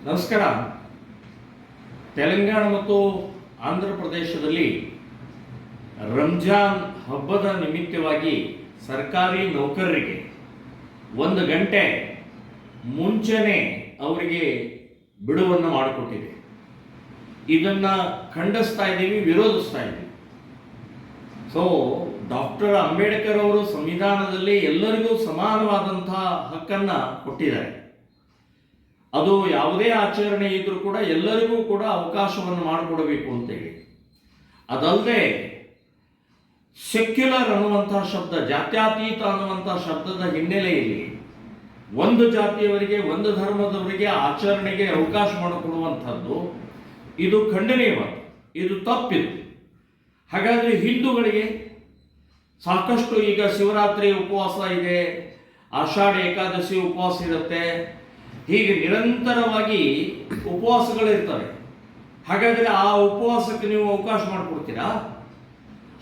ನಮಸ್ಕಾರ. ತೆಲಂಗಾಣ ಮತ್ತು ಆಂಧ್ರ ಪ್ರದೇಶದಲ್ಲಿ ರಂಜಾನ್ ಹಬ್ಬದ ನಿಮಿತ್ತವಾಗಿ ಸರ್ಕಾರಿ ನೌಕರರಿಗೆ 1 ಗಂಟೆ ಮುಂಚೆನೇ ಅವರಿಗೆ ಬಿಡುವನ್ನು ಮಾಡಿಕೊಟ್ಟಿದೆ. ಇದನ್ನು ಖಂಡಿಸ್ತಾ ಇದ್ದೀವಿ, ವಿರೋಧಿಸ್ತಾ ಇದ್ದೀವಿ. ಸೊ ಡಾಕ್ಟರ್ ಅಂಬೇಡ್ಕರ್ ಅವರು ಸಂವಿಧಾನದಲ್ಲಿ ಎಲ್ಲರಿಗೂ ಸಮಾನವಾದಂತಹ ಹಕ್ಕನ್ನು ಕೊಟ್ಟಿದ್ದಾರೆ. ಅದು ಯಾವುದೇ ಆಚರಣೆ ಇದ್ರೂ ಕೂಡ ಎಲ್ಲರಿಗೂ ಕೂಡ ಅವಕಾಶವನ್ನು ಮಾಡಿಕೊಡಬೇಕು ಅಂತೇಳಿ. ಅದಲ್ಲದೆ ಸೆಕ್ಯುಲರ್ ಅನ್ನುವಂತಹ ಶಬ್ದ, ಜಾತ್ಯತೀತ ಅನ್ನುವಂತಹ ಶಬ್ದದ ಹಿನ್ನೆಲೆಯಲ್ಲಿ ಒಂದು ಜಾತಿಯವರಿಗೆ, ಒಂದು ಧರ್ಮದವರಿಗೆ ಆಚರಣೆಗೆ ಅವಕಾಶ ಮಾಡಿಕೊಡುವಂಥದ್ದು ಇದು ಖಂಡನೀಯವಾದ, ಇದು ತಪ್ಪಿದು. ಹಾಗಾದರೆ ಹಿಂದೂಗಳಿಗೆ ಸಾಕಷ್ಟು ಈಗ ಶಿವರಾತ್ರಿ ಉಪವಾಸ ಇದೆ, ಆಷಾಢ ಏಕಾದಶಿ ಉಪವಾಸ ಇರುತ್ತೆ, ಹೀಗೆ ನಿರಂತರವಾಗಿ ಉಪವಾಸಗಳಿರ್ತವೆ. ಹಾಗಾದರೆ ಆ ಉಪವಾಸಕ್ಕೆ ನೀವು ಅವಕಾಶ ಮಾಡಿಕೊಡ್ತೀರಾ?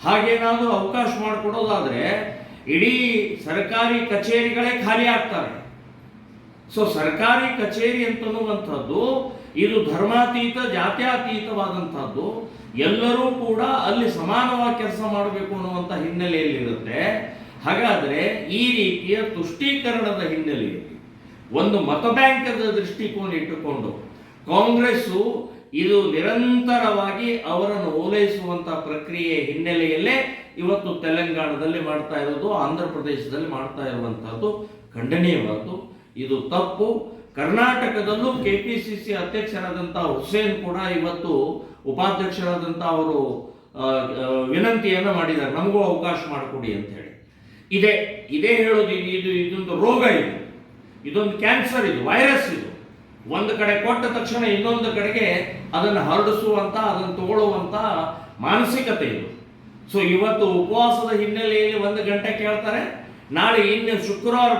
ಹಾಗೇನಾದರೂ ಅವಕಾಶ ಮಾಡಿಕೊಡೋದಾದರೆ ಇಡೀ ಸರ್ಕಾರಿ ಕಚೇರಿಗಳೇ ಖಾಲಿ ಆಗ್ತವೆ. ಸೊ ಸರ್ಕಾರಿ ಕಚೇರಿ ಅಂತನ್ನುವಂಥದ್ದು ಇದು ಧರ್ಮಾತೀತ, ಜಾತ್ಯತೀತವಾದಂಥದ್ದು. ಎಲ್ಲರೂ ಕೂಡ ಅಲ್ಲಿ ಸಮಾನವಾಗಿ ಕೆಲಸ ಮಾಡಬೇಕು ಅನ್ನುವಂಥ ಹಿನ್ನೆಲೆಯಲ್ಲಿರುತ್ತೆ. ಹಾಗಾದರೆ ಈ ರೀತಿಯ ತುಷ್ಟೀಕರಣದ ಹಿನ್ನೆಲೆಯಲ್ಲಿ ಒಂದು ಮತ ಬ್ಯಾಂಕದ ದೃಷ್ಟಿಕೋನ ಇಟ್ಟುಕೊಂಡು ಕಾಂಗ್ರೆಸ್ಸು ಇದು ನಿರಂತರವಾಗಿ ಅವರನ್ನು ಓಲೈಸುವಂಥ ಪ್ರಕ್ರಿಯೆ ಹಿನ್ನೆಲೆಯಲ್ಲೇ ಇವತ್ತು ತೆಲಂಗಾಣದಲ್ಲಿ ಮಾಡ್ತಾ ಇರೋದು, ಆಂಧ್ರ ಪ್ರದೇಶದಲ್ಲಿ ಮಾಡ್ತಾ ಇರುವಂಥದ್ದು ಖಂಡನೀಯವಾದ್ದು. ಇದು ತಪ್ಪು. ಕರ್ನಾಟಕದಲ್ಲೂ KPCC ಅಧ್ಯಕ್ಷರಾದಂಥ ಹುಸೇನ್ ಕೂಡ ಇವತ್ತು ಉಪಾಧ್ಯಕ್ಷರಾದಂಥ ಅವರು ವಿನಂತಿಯನ್ನು ಮಾಡಿದ್ದಾರೆ, ನಮಗೂ ಅವಕಾಶ ಮಾಡಿಕೊಡಿ ಅಂತ ಹೇಳಿ. ಇದೇ ಹೇಳೋದು, ಇದೊಂದು ರೋಗ, ಇದೊಂದು ಕ್ಯಾನ್ಸರ್, ಇದು ವೈರಸ್. ಇದು ಒಂದು ಕಡೆ ಕೊಟ್ಟ ತಕ್ಷಣ ಇನ್ನೊಂದು ಕಡೆಗೆ ಅದನ್ನು ಹರಡಿಸುವಂಥ, ಅದನ್ನು ತಗೊಳ್ಳುವಂಥ ಮಾನಸಿಕತೆ ಇದು. ಸೊ ಇವತ್ತು ಉಪವಾಸದ ಹಿನ್ನೆಲೆಯಲ್ಲಿ 1 ಗಂಟೆ ಕೇಳ್ತಾರೆ, ನಾಳೆ ಇನ್ನು ಶುಕ್ರವಾರ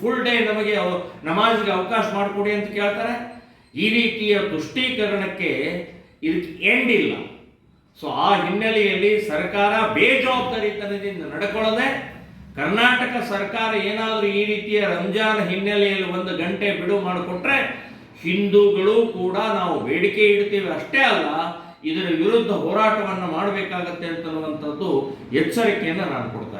ಫುಲ್ ಡೇ ನಮಗೆ ನಮಾಜ್ಗೆ ಅವಕಾಶ ಮಾಡಿಕೊಡಿ ಅಂತ ಕೇಳ್ತಾರೆ. ಈ ರೀತಿಯ ತುಷ್ಟೀಕರಣಕ್ಕೆ ಇದಕ್ಕೆ ಎಂಡ್ ಇಲ್ಲ. ಸೊ ಆ ಹಿನ್ನೆಲೆಯಲ್ಲಿ ಸರ್ಕಾರ ಬೇಜವಾಬ್ದಾರಿತನದಿಂದ ನಡ್ಕೊಳ್ಳದೆ, ಕರ್ನಾಟಕ ಸರ್ಕಾರ ಏನಾದರೂ ಈ ರೀತಿಯ ರಂಜಾನ್ ಹಿನ್ನೆಲೆಯಲ್ಲಿ 1 ಗಂಟೆ ಬಿಡುವು ಮಾಡಿಕೊಟ್ರೆ ಹಿಂದೂಗಳು ಕೂಡ ನಾವು ಬೇಡಿಕೆ ಇಡ್ತೀವಿ, ಅಷ್ಟೇ ಅಲ್ಲ ಇದರ ವಿರುದ್ಧ ಹೋರಾಟವನ್ನು ಮಾಡಬೇಕಾಗತ್ತೆ ಅಂತನ್ನುವಂಥದ್ದು ಎಚ್ಚರಿಕೆಯನ್ನು ನಾನು ಕೊಡ್ತೇನೆ.